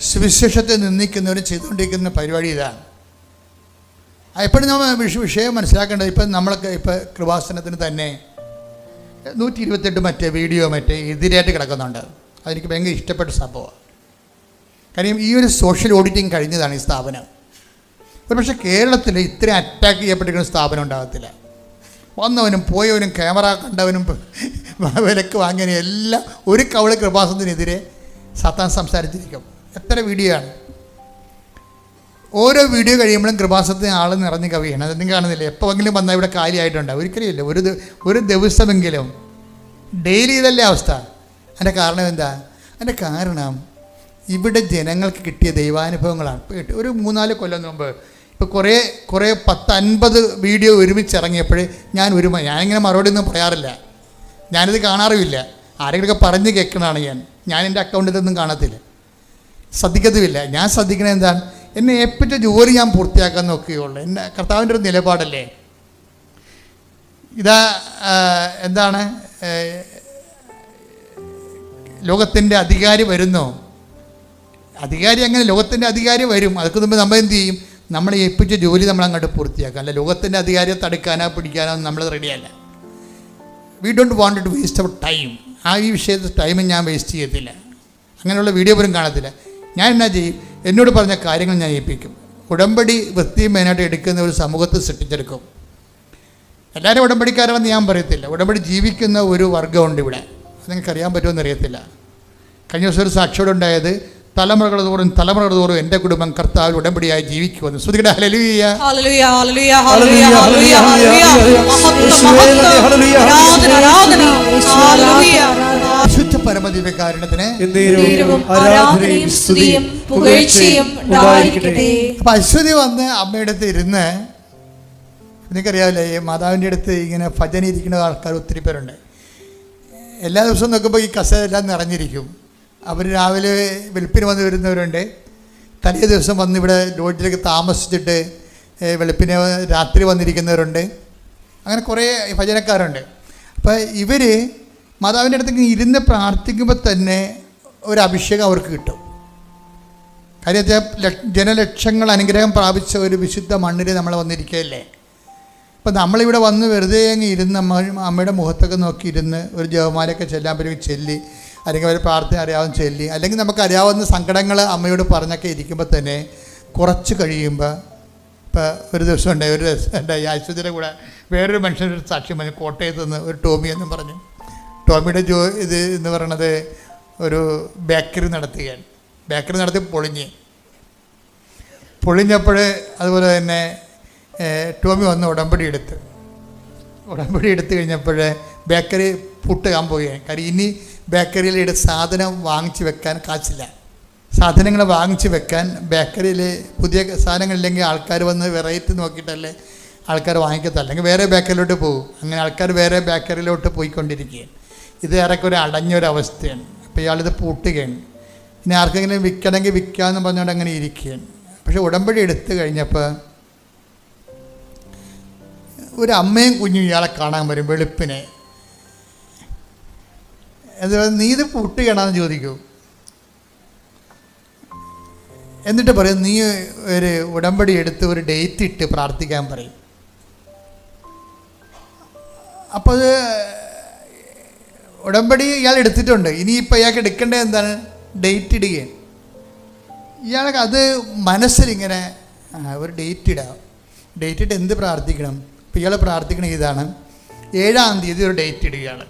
സുവിശേഷത്തെ നിന്ദിക്കുന്നവരും ചെയ്തുകൊണ്ടിരിക്കുന്ന പരിപാടി ഇതാണ്. എപ്പോഴും നമ്മൾ വിഷയം മനസ്സിലാക്കേണ്ടത്, ഇപ്പം നമ്മളൊക്കെ ഇപ്പോൾ കൃപാസനത്തിന് തന്നെ 128 മറ്റേ വീഡിയോ എതിരായിട്ട് കിടക്കുന്നുണ്ട്. അതെനിക്ക് ഭയങ്കര ഇഷ്ടപ്പെട്ട സംഭവമാണ്. കാര്യം ഈ ഒരു സോഷ്യൽ ഓഡിറ്റിങ് കഴിഞ്ഞതാണ് ഈ സ്ഥാപനം. ഒരു പക്ഷേ കേരളത്തിൽ ഇത്രയും അറ്റാക്ക് ചെയ്യപ്പെട്ടിരിക്കുന്ന സ്ഥാപനം ഉണ്ടാകത്തില്ല. വന്നവനും പോയവനും ക്യാമറ കണ്ടവനും വിലക്ക് വാങ്ങിയവനും എല്ലാം ഒരു കവള് കൃപാസനത്തിനെതിരെ സാത്താൻ സംസാരിച്ചിരിക്കും. എത്ര വീഡിയോ ആണ്. ഓരോ വീഡിയോ കഴിയുമ്പോഴും കൃപാസനത്തിന് ആൾ നിറഞ്ഞ് കവിയാണ്. അതൊന്നും കാണുന്നില്ല. എപ്പോഴെങ്കിലും വന്നാൽ ഇവിടെ കാലിയായിട്ടുണ്ടാവും. ഒരിക്കലും ഇല്ല. ഒരു ദിവസമെങ്കിലും ഡെയിലി ഇതല്ലേ അവസ്ഥ. അതിൻ്റെ കാരണം എന്താ? അതിൻ്റെ കാരണം ഇവിടെ ജനങ്ങൾക്ക് കിട്ടിയ ദൈവാനുഭവങ്ങളാണ്. ഒരു 3-4 കൊല്ലം മുമ്പ് ഇപ്പോൾ കുറേ 10-50 വീഡിയോ ഒരുമിച്ചിറങ്ങിയപ്പോൾ ഞാനിങ്ങനെ മറുപടി ഒന്നും പറയാറില്ല. ഞാനിത് കാണാറുമില്ല. ആരെങ്കിലുമൊക്കെ പറഞ്ഞ് കേൾക്കണതാണ് ഞാൻ എൻ്റെ അക്കൗണ്ടിൽ ഇതൊന്നും കാണത്തില്ല, ശ്രദ്ധിക്കത്തുമില്ല. ഞാൻ ശ്രദ്ധിക്കണത് എന്താണ്? എന്നെ ഏൽപ്പിച്ച ജോലി ഞാൻ പൂർത്തിയാക്കാൻ നോക്കുകയുള്ളൂ. എന്നെ കർത്താവിൻ്റെ ഒരു നിലപാടല്ലേ ഇതാ. എന്താണ്, ലോകത്തിൻ്റെ അധികാരി വരുന്നോ? അധികാരി അങ്ങനെ ലോകത്തിൻ്റെ അധികാരി വരും. അതൊക്കെ മുമ്പ് നമ്മൾ എന്ത് ചെയ്യും? നമ്മളെ ഏൽപ്പിച്ച ജോലി നമ്മൾ അങ്ങോട്ട് പൂർത്തിയാക്കാം. അല്ല ലോകത്തിൻ്റെ അധികാരിയെ തടുക്കാനോ പിടിക്കാനോ നമ്മൾ റെഡിയല്ല. We don't want to waste our time. ഈ വിഷയത്തിൽ ടൈം ഞാൻ വേസ്റ്റ് ചെയ്യത്തില്ല. അങ്ങനെയുള്ള വീഡിയോ പോലും കാണത്തില്ല. ഞാൻ എന്നാ ചെയ്യും? എന്നോട് പറഞ്ഞ കാര്യങ്ങൾ ഞാൻ ഏൽപ്പിക്കും. ഉടമ്പടി വൃത്തിയും മെയിനായിട്ട് എടുക്കുന്ന ഒരു സമൂഹത്തെ സൃഷ്ടിച്ചെടുക്കും. എല്ലാവരും ഉടമ്പടിക്കാരാണെന്ന് ഞാൻ പറയത്തില്ല. ഉടമ്പടി ജീവിക്കുന്ന ഒരു വർഗ്ഗമുണ്ട് ഇവിടെ. അത് നിങ്ങൾക്ക് അറിയാൻ പറ്റുമെന്ന് അറിയത്തില്ല. കഴിഞ്ഞ ദിവസം ഒരു സാക്ഷിയോടെ ഉണ്ടായത്, തലമുറകൾ തോറും എൻ്റെ കുടുംബം കർത്താവിൽ ഉടമ്പടിയായി ജീവിക്കുമെന്ന്. ശ്രുതികട ഹല്ലേലൂയ, ഹല്ലേലൂയ, ഹല്ലേലൂയ, ഹല്ലേലൂയ, ഹല്ലേലൂയ, ഹല്ലേലൂയ. വിശുദ്ധ പരമദിവ്യകാരുണ്യത്തിന് ആരാധനയും സ്തുതിയും പുകഴ്ചയും ഉണ്ടായിരിക്കട്ടെ. അപ്പം അശ്വതി വന്ന് അമ്മയുടെ അടുത്ത് ഇരുന്ന്, നിങ്ങൾക്കറിയാവില്ലേ, ഈ മാതാവിൻ്റെ അടുത്ത് ഇങ്ങനെ ഭജന ഇരിക്കുന്ന ആൾക്കാർ ഒത്തിരി പേരുണ്ട്. എല്ലാ ദിവസവും നോക്കുമ്പോൾ ഈ കസേരയെല്ലാം നിറഞ്ഞിരിക്കും. അവർ രാവിലെ വെളുപ്പിന് വന്ന് വരുന്നവരുണ്ട്. തലേ ദിവസം വന്ന് ഇവിടെ ലോഡ്ജിലേക്ക് താമസിച്ചിട്ട് വെളുപ്പിന് രാത്രി വന്നിരിക്കുന്നവരുണ്ട്. അങ്ങനെ കുറേ ഭജനക്കാരുണ്ട്. അപ്പോൾ ഇവർ മാതാവിൻ്റെ അടുത്തേക്ക് ഇരുന്ന് പ്രാർത്ഥിക്കുമ്പോൾ തന്നെ ഒരു അഭിഷേകം അവർക്ക് കിട്ടും. കാര്യം ജനലക്ഷങ്ങൾ അനുഗ്രഹം പ്രാപിച്ച ഒരു വിശുദ്ധ മണ്ണിൽ നമ്മൾ വന്നിരിക്കുകയല്ലേ. അപ്പം നമ്മളിവിടെ വന്ന് വെറുതെ അങ്ങ് ഇരുന്ന് അമ്മയുടെ മുഖത്തൊക്കെ നോക്കി ഇരുന്ന് ഒരു ജപമാലയൊക്കെ ചെല്ലാൻ പറ്റുമെങ്കിൽ ചെല്ലി, അല്ലെങ്കിൽ അവർ പ്രാർത്ഥന അറിയാവുന്ന ചെല്ലി, അല്ലെങ്കിൽ നമുക്കറിയാവുന്ന സങ്കടങ്ങൾ അമ്മയോട് പറഞ്ഞൊക്കെ ഇരിക്കുമ്പോൾ തന്നെ കുറച്ച് കഴിയുമ്പോൾ, ഇപ്പോൾ ഒരു ദിവസം ഉണ്ടായി ആശുപത്രിയുടെ കൂടെ വേറൊരു മനുഷ്യനൊരു സാക്ഷ്യം പറഞ്ഞു. കോട്ടയത്ത് നിന്ന് ഒരു ടോമി എന്നും പറഞ്ഞു. ടോമിയുടെ ഇത് എന്ന് പറയണത് ഒരു ബേക്കറി നടത്തുകയാണ്. ബേക്കറി നടത്തി പൊളിഞ്ഞപ്പോൾ അതുപോലെ തന്നെ ടോമി വന്ന് ഉടമ്പടി എടുത്ത് കഴിഞ്ഞപ്പോൾ ബേക്കറി പൂട്ടുകാൻ പോവുകയാണ്. കാര്യം ഇനി ബേക്കറിയിൽ സാധനം വാങ്ങിച്ച് വെക്കാൻ കാശില്ല. സാധനങ്ങൾ വാങ്ങിച്ച് വെക്കാൻ ബേക്കറിയിൽ പുതിയ സാധനങ്ങളില്ലെങ്കിൽ ആൾക്കാർ വന്ന് വെറൈറ്റി നോക്കിയിട്ടല്ലേ ആൾക്കാർ വാങ്ങിക്കത്തില്ല, അല്ലെങ്കിൽ വേറെ ബേക്കറിയിലോട്ട് പോകും. അങ്ങനെ ആൾക്കാർ വേറെ ബേക്കറിയിലോട്ട് പോയിക്കൊണ്ടിരിക്കുകയാണ്. ഇത് ഏറെക്കൊരു ഒരു അടഞ്ഞൊരവസ്ഥയാണ്. അപ്പോൾ ഇയാളിത് പൂട്ടുകയാണ്. ഇനി ആർക്കെങ്കിലും വിൽക്കണമെങ്കിൽ വിൽക്കാമെന്ന് പറഞ്ഞുകൊണ്ട് അങ്ങനെ ഇരിക്കുകയാണ്. പക്ഷേ ഉടമ്പടി എടുത്തു കഴിഞ്ഞപ്പോൾ ഒരു അമ്മയും കുഞ്ഞും ഇയാളെ കാണാൻ വരും വെളുപ്പിനെ. എന്താ, നീ ഇത് പൂട്ടുകയാണെന്ന് ചോദിക്കൂ. എന്നിട്ട് പറയും നീ ഒരു ഉടമ്പടി എടുത്ത് ഒരു ഡേറ്റ് ഇട്ട് പ്രാർത്ഥിക്കാൻ പറയും. അപ്പോൾ അത് ഉടമ്പടി ഇയാൾ എടുത്തിട്ടുണ്ട്. ഇനിയിപ്പോൾ ഇയാൾക്ക് എടുക്കേണ്ടത് എന്താണ്? ഡേറ്റ് ഇടുകയാണ്. ഇയാൾക്ക് അത് മനസ്സിലിങ്ങനെ ഒരു ഡേറ്റ് ഇടാം. ഡേറ്റ് ഇട്ട് എന്ത് പ്രാർത്ഥിക്കണം? ഇപ്പോൾ ഇയാൾ പ്രാർത്ഥിക്കണ ഇതാണ്, 7-ാം തീയതി ഒരു ഡേറ്റ് ഇടുകയാണ്.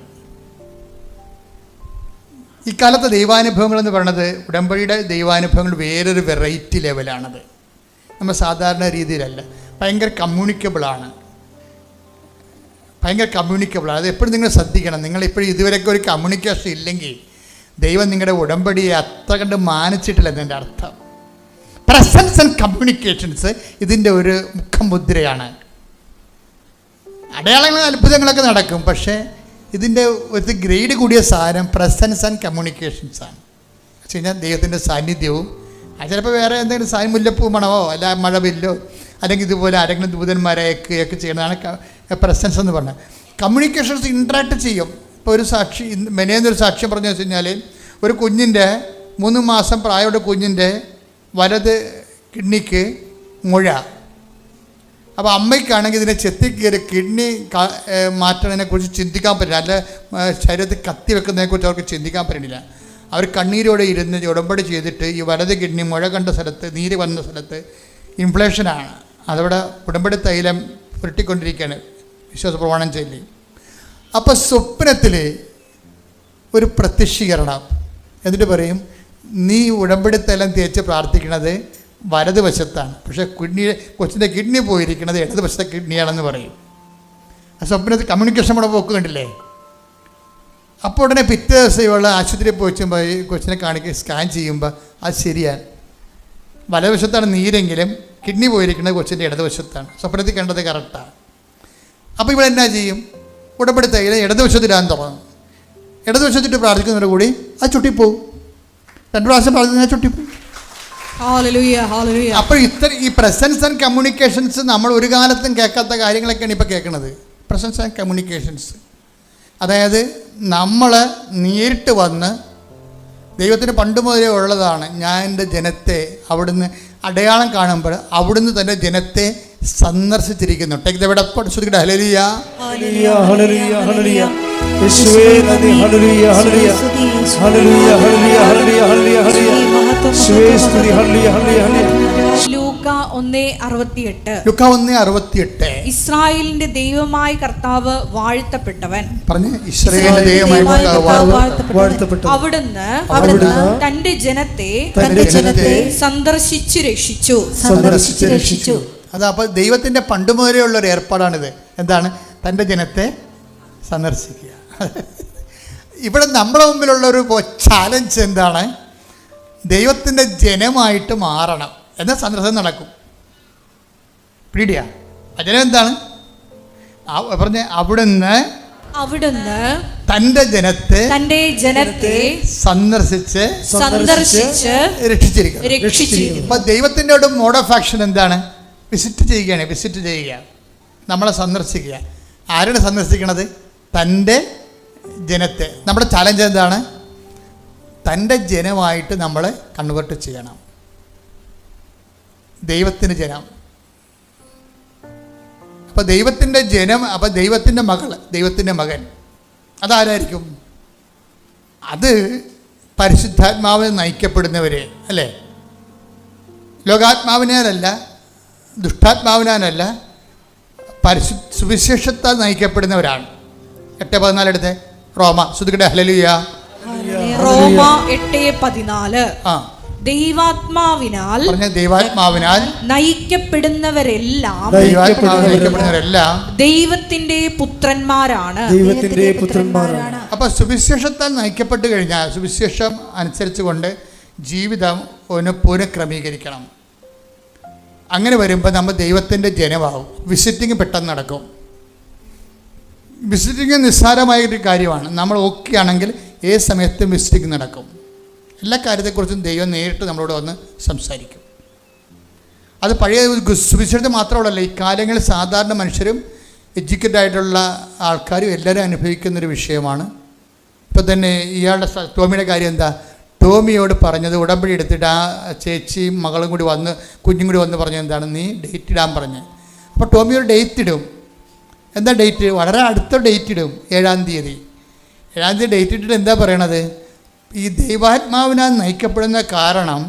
ഇക്കാലത്തെ ദൈവാനുഭവങ്ങൾ എന്ന് പറയുന്നത്, ഉടമ്പടിയുടെ ദൈവാനുഭവങ്ങൾ വേറൊരു വെറൈറ്റി ലെവലാണത്. നമ്മൾ സാധാരണ രീതിയിലല്ല, ഭയങ്കര കമ്മ്യൂണിക്കബിളാണ്. അത് എപ്പോഴും നിങ്ങൾ ശ്രദ്ധിക്കണം. നിങ്ങളിപ്പോഴും ഇതുവരെയൊക്കെ ഒരു കമ്മ്യൂണിക്കേഷൻ ഇല്ലെങ്കിൽ ദൈവം നിങ്ങളുടെ ഉടമ്പടിയെ അത്ര കണ്ട് മാനിച്ചിട്ടില്ല എന്നതിൻ്റെ അർത്ഥം. പ്രസൻസ് ആൻഡ് കമ്മ്യൂണിക്കേഷൻസ് ഇതിൻ്റെ ഒരു മുഖമുദ്രയാണ്. അടയാളങ്ങളും അത്ഭുതങ്ങളൊക്കെ നടക്കും, പക്ഷേ ഇതിൻ്റെ ഒരു ഗ്രേഡ് കൂടിയ സാധനം പ്രസൻസ് ആൻഡ് കമ്മ്യൂണിക്കേഷൻസാണ്. വെച്ച് കഴിഞ്ഞാൽ ദൈവത്തിൻ്റെ സാന്നിധ്യവും, ചിലപ്പോൾ വേറെ എന്തെങ്കിലും സാധനം മുല്ലപ്പൂ മണമോ അല്ല മഴവില്ലോ അല്ലെങ്കിൽ ഇതുപോലെ ആരെങ്കിലും ദൂതന്മാരെയൊക്കെ ചെയ്യുന്നതാണ് പ്രസൻസ് എന്ന് പറഞ്ഞാൽ. കമ്മ്യൂണിക്കേഷൻസ് ഇൻട്രാക്ട് ചെയ്യും. ഇപ്പോൾ ഒരു സാക്ഷി മെനേന്നൊരു സാക്ഷ്യം പറഞ്ഞു വെച്ച് കഴിഞ്ഞാൽ, ഒരു കുഞ്ഞിൻ്റെ 3 മാസം പ്രായമുള്ള കുഞ്ഞിൻ്റെ വലത് കിഡ്നിക്ക് മുഴ. അപ്പോൾ അമ്മയ്ക്കാണെങ്കിൽ ഇതിനെ ചെത്തിക്കയറി കിഡ്നി മാറ്റണതിനെക്കുറിച്ച് ചിന്തിക്കാൻ പറ്റില്ല, അല്ല ശരീരത്തിൽ കത്തി വെക്കുന്നതിനെക്കുറിച്ച് അവർക്ക് ചിന്തിക്കാൻ പറ്റുന്നില്ല. അവർ കണ്ണീരോടെ ഇരുന്ന് ഉടമ്പടി ചെയ്തിട്ട് ഈ വലത് കിഡ്നി മുഴ കണ്ട സ്ഥലത്ത്, നീര് വന്ന സ്ഥലത്ത് ഇൻഫ്ലേഷനാണ്. അതവിടെ ഉടമ്പടി തൈലം പുരട്ടിക്കൊണ്ടിരിക്കുകയാണ് വിശ്വാസ പ്രമാണം ചൊല്ലി. അപ്പോൾ സ്വപ്നത്തിൽ ഒരു പ്രത്യക്ഷീകരണം. എന്നിട്ട് പറയും, നീ ഉടമ്പടി തൈലം തേച്ച് പ്രാർത്ഥിക്കുന്നത് വലതുവശത്താണ്, പക്ഷേ കൊച്ചിൻ്റെ കിഡ്നി പോയിരിക്കുന്നത് ഇടതുവശത്തെ കിഡ്നിയാണെന്ന് പറയും. ആ സ്വപ്നത്തിൽ കമ്മ്യൂണിക്കേഷൻ കൂടെ പോക്ക് കണ്ടില്ലേ. അപ്പോൾ ഉടനെ പിറ്റേ ദിവസം ഇവളെ ആശുപത്രിയിൽ പോയി കൊച്ചിനെ കാണിക്കുക, സ്കാൻ ചെയ്യുമ്പോൾ അത് ശരിയാണ്, വലതുവശത്താണ് നീരെങ്കിലും കിഡ്നി പോയിരിക്കുന്നത് കൊച്ചിൻ്റെ ഇടതുവശത്താണ്. സ്വപ്നത്തിൽ കണ്ടത് കറക്റ്റാണ്. അപ്പോൾ ഇവിടെ എന്നാ ചെയ്യും? ഉടമ്പടി തൈലം ഇടതുവശത്തിടാൻ തുടങ്ങും. ഇടതുവശത്തിട്ട് പ്രാർത്ഥിക്കുന്നതോടു കൂടി അത് ചുട്ടിപ്പോവും. 2 പ്രാവശ്യം പ്രാർത്ഥിക്കുന്ന ചുട്ടിപ്പോവും. അപ്പോൾ ഈ പ്രസൻസ് ആൻഡ് കമ്മ്യൂണിക്കേഷൻസ് നമ്മൾ ഒരു കാലത്തും കേൾക്കാത്ത കാര്യങ്ങളൊക്കെയാണ് ഇപ്പോൾ കേൾക്കുന്നത്. പ്രസൻസ് ആൻഡ് കമ്മ്യൂണിക്കേഷൻസ്, അതായത് നമ്മൾ നേരിട്ട് വന്ന്, ദൈവത്തിന് പണ്ട് മുതലേ ഉള്ളതാണ്, ഞാൻ എൻ്റെ ജനത്തെ അവിടുന്ന് അടയാളം കാണുമ്പോൾ അവിടുന്ന് തൻ്റെ ജനത്തെ സന്ദർശിച്ചിരിക്കുന്നു. ടേക്ക് ദ വേർഡ് ശ്രദ്ധിക്കട്ടെ. ഹല്ലേലൂയ ഹല്ലേലൂയ ഹല്ലേലൂയ ഹല്ലേലൂയ യേശുവേ നന്ദി. ഹല്ലേലൂയ ഹല്ലേലൂയ ഹല്ലേലൂയ ഹല്ലേലൂയ ഹല്ലേലൂയ ഹല്ലേലൂയ യേശുവേ സ്തുതി. ഹല്ലേലൂയ ഹല്ലേലൂയ. ലൂക്ക 1:68. ലൂക്ക 1:68. ഇസ്രായേലിന്റെ ദൈവമായ കർത്താവ് വാഴ്ത്തപ്പെട്ടവൻ. പറഞ്ഞു, ഇസ്രായേലിന്റെ ദൈവമായ വാഴ്ത്തപ്പെട്ടവൻ. അവിടുന്ന് തന്റെ ജനത്തെ സന്ദർശിച്ചു രക്ഷിച്ചു. അതാ, അപ്പോൾ ദൈവത്തിൻ്റെ പണ്ട് മുതലേ ഉള്ളൊരു ഏർപ്പാടാണിത്. എന്താണ്? തൻ്റെ ജനത്തെ സന്ദർശിക്കുക. ഇവിടെ നമ്മുടെ മുമ്പിലുള്ള ഒരു ചാലഞ്ച് എന്താണ്? ദൈവത്തിൻ്റെ ജനമായിട്ട് മാറണം. എന്നാൽ സന്ദർശനം നടക്കും. പിടിയാ വചനം എന്താണ് പറഞ്ഞ? അവിടുന്ന് തൻ്റെ ജനത്തെ സന്ദർശിച്ച് രക്ഷിച്ചിരിക്കുന്നു. അപ്പം ദൈവത്തിൻ്റെ ഒരു മോഡ് ഓഫ് ആക്ഷൻ എന്താണ്? വിസിറ്റ് ചെയ്യുക, നമ്മളെ സന്ദർശിക്കുക. ആരാണ് സന്ദർശിക്കണത്? തൻ്റെ ജനത്തെ. നമ്മുടെ ചാലഞ്ച് എന്താണ്? തൻ്റെ ജനമായിട്ട് നമ്മൾ കൺവേർട്ട് ചെയ്യണം. ദൈവത്തിന് ജനം. അപ്പോൾ ദൈവത്തിൻ്റെ ജനം, അപ്പോൾ ദൈവത്തിൻ്റെ മകൾ, ദൈവത്തിൻ്റെ മകൻ അതാരായിരിക്കും? അത് പരിശുദ്ധാത്മാവിൽ നയിക്കപ്പെടുന്നവരെ അല്ലേ? ലോകാത്മാവിനാലല്ല, ദുഷ്ടാത്മാവിനാലല്ല, സുവിശേഷത്താൽ നയിക്കപ്പെടുന്നവരാണ്. 8:14 എടുത്ത് റോമ ശ്രുതിക്കട്ടെ. ഹല്ലേലൂയ. റോമ 8:14. ദൈവാത്മാവിനാൽ നയിക്കപ്പെടുന്നവരെല്ലാം ദൈവത്തിന്റെ പുത്രന്മാരാണ്. അപ്പൊ സുവിശേഷത്താൽ നയിക്കപ്പെട്ടു കഴിഞ്ഞാൽ സുവിശേഷം അനുസരിച്ചുകൊണ്ട് ജീവിതം ഒന്ന് പുനഃക്രമീകരിക്കണം. അങ്ങനെ വരുമ്പോൾ നമ്മൾ ദൈവത്തിൻ്റെ ജനമാവും. വിസിറ്റിംഗ് പെട്ടെന്ന് നടക്കും. വിസിറ്റിംഗ് നിസ്സാരമായൊരു കാര്യമാണ്. നമ്മൾ ഓക്കെ ആണെങ്കിൽ ഏത് സമയത്തും വിസിറ്റിംഗ് നടക്കും. എല്ലാ കാര്യത്തെക്കുറിച്ചും ദൈവം നേരിട്ട് നമ്മളോട് വന്ന് സംസാരിക്കും. അത് പഴയ സുവിശേഷത്തിൽ മാത്രമല്ല, ഈ കാലങ്ങളിൽ സാധാരണ മനുഷ്യരും എഡ്യൂക്കേറ്റഡ് ആയിട്ടുള്ള ആൾക്കാരും എല്ലാവരും അനുഭവിക്കുന്നൊരു വിഷയമാണ്. ഇപ്പോൾ തന്നെ ഇയാളുടെ ടോമിയുടെ കാര്യം എന്താ? ടോമിയോട് പറഞ്ഞത്, ഉടമ്പടി എടുത്തിട്ട് ആ ചേച്ചിയും മകളും കൂടി വന്ന് കുഞ്ഞും കൂടി വന്ന് പറഞ്ഞത് എന്താണ്, നീ ഡേറ്റ് ഇടാൻ പറഞ്ഞ്. അപ്പോൾ ടോമിയോട് ഡേറ്റ് ഇടും. എന്താ ഡേറ്റ്? വളരെ അടുത്ത ഡേറ്റ് ഇടും, 7-ാം തീയതി. 7-ാം തീയതി ഡേറ്റ് ഇട്ടിട്ട് എന്താ പറയണത്, ഈ ദൈവാത്മാവിനാൽ നയിക്കപ്പെടുന്ന കാരണം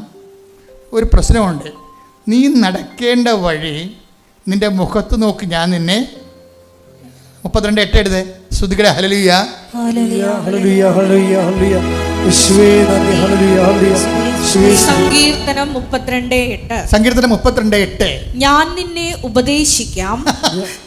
ഒരു പ്രശ്നമുണ്ട്. നീ നടക്കേണ്ട വഴി നിൻ്റെ മുഖത്ത് നോക്കി ഞാൻ നിന്നെ 32:8 എഴുത്. ശ്രുതികളെ ഹല്ലേലൂയ. ഹല്ലേലൂയ ഹല്ലേലൂയ ഹല്ലേലൂയ. യേശുവേ നന്ദി. ഹല്ലേലൂയ ഹല്ലേലൂയ. സങ്കീർത്തനം 32:8. സങ്കീർത്തനം 32:8. ഞാൻ നിന്നെ ഉപദേശിക്കാം,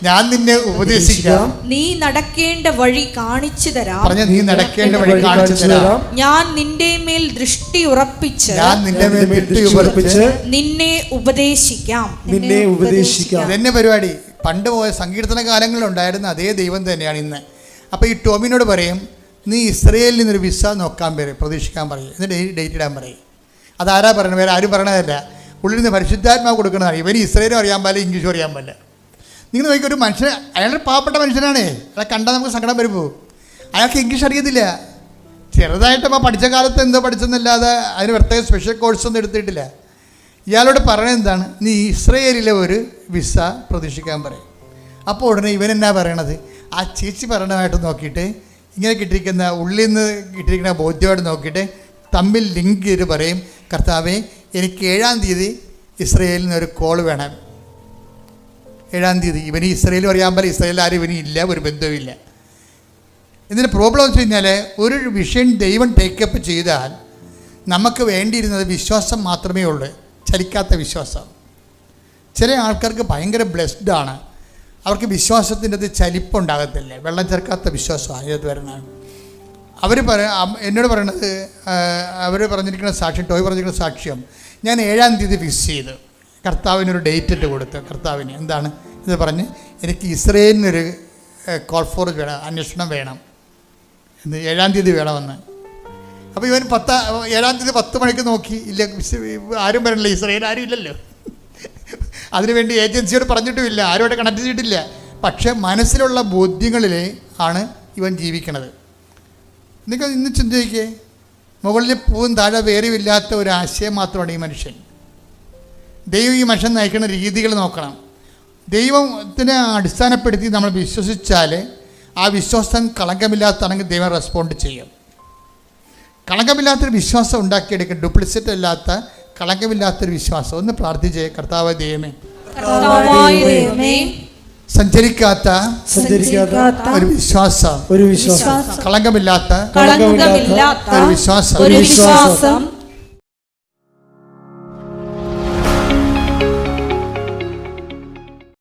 ഞാൻ നിന്നെ ഉപദേശിക്കാം, നീ നടക്കേണ്ട വഴി കാണിച്ചു തരാം. പറഞ്ഞ നീ നടക്കേണ്ട വഴി കാണിച്ചു തരാം. ഞാൻ നിന്റെ മേൽ ദൃഷ്ടി ഉറപ്പിച്ച്, ഞാൻ നിന്റെ മേൽ ദൃഷ്ടി ഉറപ്പിച്ച് നിന്നെ ഉപദേശിക്കാം. നിന്നെ ഉപദേശിക്കാം. ഇതെന്നെ പരിപാടി. പണ്ട് പോയ സങ്കീർത്തന കാലങ്ങളിലുണ്ടായിരുന്ന അതേ ദൈവം തന്നെയാണ് ഇന്ന്. അപ്പോൾ ഈ ടോമിനോട് പറയും, നീ ഇസ്രയേലിൽ നിന്നൊരു വിസ നോക്കാൻ പറയും, പ്രതീക്ഷിക്കാൻ പറയും, എന്നിട്ട് ഡേറ്റ് ഇടാൻ പറയും. അതാരാ പറയണത്? വേറെ ആരും പറയണതല്ല, ഉള്ളിൽ നിന്ന് പരിശുദ്ധാത്മാവ് കൊടുക്കുന്നതാണ്. ഇവന് ഇസ്രയേലും അറിയാൻ പാടില്ല, ഇംഗ്ലീഷും അറിയാൻ പാടില്ല. നിങ്ങൾ നോക്കി, ഒരു മനുഷ്യൻ, അയാളൊരു പാവപ്പെട്ട മനുഷ്യനാണ്, അയാളെ കണ്ടാൽ നമുക്ക് സങ്കടം വരുമ്പോൾ. അയാൾക്ക് ഇംഗ്ലീഷ് അറിയത്തില്ല. ചെറുതായിട്ടപ്പോൾ പഠിച്ച കാലത്ത് എന്തോ പഠിച്ചെന്നല്ലാതെ അതിന് പ്രത്യേക സ്പെഷ്യൽ കോഴ്സൊന്നും എടുത്തിട്ടില്ല. ഇയാളോട് പറയണത് എന്താണ്, നീ ഇസ്രയേലിലെ ഒരു വിസ പ്രതീക്ഷിക്കാൻ പറയും. അപ്പോൾ ഉടനെ ഇവൻ എന്നാ പറയണത്, ആ ചേച്ചി പറയണമായിട്ട് നോക്കിയിട്ട് ഇങ്ങനെ കിട്ടിയിരിക്കുന്ന ഉള്ളിൽ നിന്ന് കിട്ടിയിരിക്കുന്ന ബോധ്യമായിട്ട് നോക്കിയിട്ട് തമ്മിൽ ലിങ്ക് ചെയ്ത് പറയും, കർത്താവേ എനിക്ക് 7-ാം തീയതി ഇസ്രയേലിൽ നിന്ന് ഒരു കോൾ വേണം. 7-ാം തീയതി. ഇവന് ഇസ്രയേലും അറിയാൻ പോലെ ഇസ്രയേലിൽ ആരും ഇവന് ഇല്ല, ഒരു ബന്ധവുമില്ല. ഇതിൻ്റെ പ്രോബ്ലം എന്ന് വെച്ച് കഴിഞ്ഞാൽ, ഒരു വിഷയം ദൈവം ടേക്കപ്പ് ചെയ്താൽ നമുക്ക് വേണ്ടിയിരുന്നത് വിശ്വാസം മാത്രമേ ഉള്ളൂ, ചലിക്കാത്ത വിശ്വാസം. ചില ആൾക്കാർക്ക് ഭയങ്കര ബ്ലെസ്ഡ് ആണ്, അവർക്ക് വിശ്വാസത്തിൻ്റെ അത് ചലിപ്പുണ്ടാകത്തില്ല, വെള്ളം ചേർക്കാത്ത വിശ്വാസമാണ് ഇതിനകത്ത് വരുന്നത്. അവർ എന്നോട് പറയണത്, അവർ പറഞ്ഞിരിക്കുന്ന സാക്ഷ്യം, ടോയ് പറഞ്ഞിരിക്കുന്ന സാക്ഷ്യം, ഞാൻ 7-ാം തീയതി ഫിക്സ് ചെയ്ത് കർത്താവിനൊരു ഡേറ്റ് ഇട്ട് കൊടുത്ത്, കർത്താവിന് എന്താണ് ഇത് പറഞ്ഞ്, എനിക്ക് ഇസ്രയേലിനൊരു കോൾ ഫോർ വേണം, അന്വേഷണം വേണം എന്ന്, 7-ാം തീയതി വേണമെന്ന്. അപ്പോൾ ഇവൻ 7-ാം തീയതി 10 മണിക്ക് നോക്കി, ഇല്ല ആരും വരണില്ല, ഇസ്രയേൽ ആരും ഇല്ലല്ലോ. അതിനുവേണ്ടി ഏജൻസിയോട് പറഞ്ഞിട്ടുമില്ല, ആരുമായിട്ട് കണക്ട് ചെയ്തിട്ടില്ല. പക്ഷേ മനസ്സിലുള്ള ബോധ്യങ്ങളിൽ ആണ് ഇവൻ ജീവിക്കണത്. നിങ്ങൾ ഇന്ന് ചിന്തിക്കേ, മുകളിൽ പൂവും താഴെ വേരുമില്ലാത്ത ഒരു ആശയം മാത്രമാണ് ഈ മനുഷ്യൻ. ദൈവം ഈ മനുഷ്യൻ നയിക്കുന്ന രീതികൾ നോക്കണം. ദൈവത്തിനെ അടിസ്ഥാനപ്പെടുത്തി നമ്മൾ വിശ്വസിച്ചാൽ ആ വിശ്വാസം കളങ്കമില്ലാത്തതാണെങ്കിൽ ദൈവം റെസ്പോണ്ട് ചെയ്യും. കളങ്കമില്ലാത്തൊരു വിശ്വാസം ഉണ്ടാക്കിയെടുക്കുക, ഡ്യൂപ്ലിസിറ്റ് അല്ലാത്ത കളങ്കമില്ലാത്തൊരു വിശ്വാസം. ഒന്ന് പ്രാർത്ഥിച്ചേ, കർത്താവ് ദൈവമേ, സഞ്ചരിക്കാത്ത ഒരു വിശ്വാസം, കളങ്കമില്ലാത്ത ഒരു വിശ്വാസം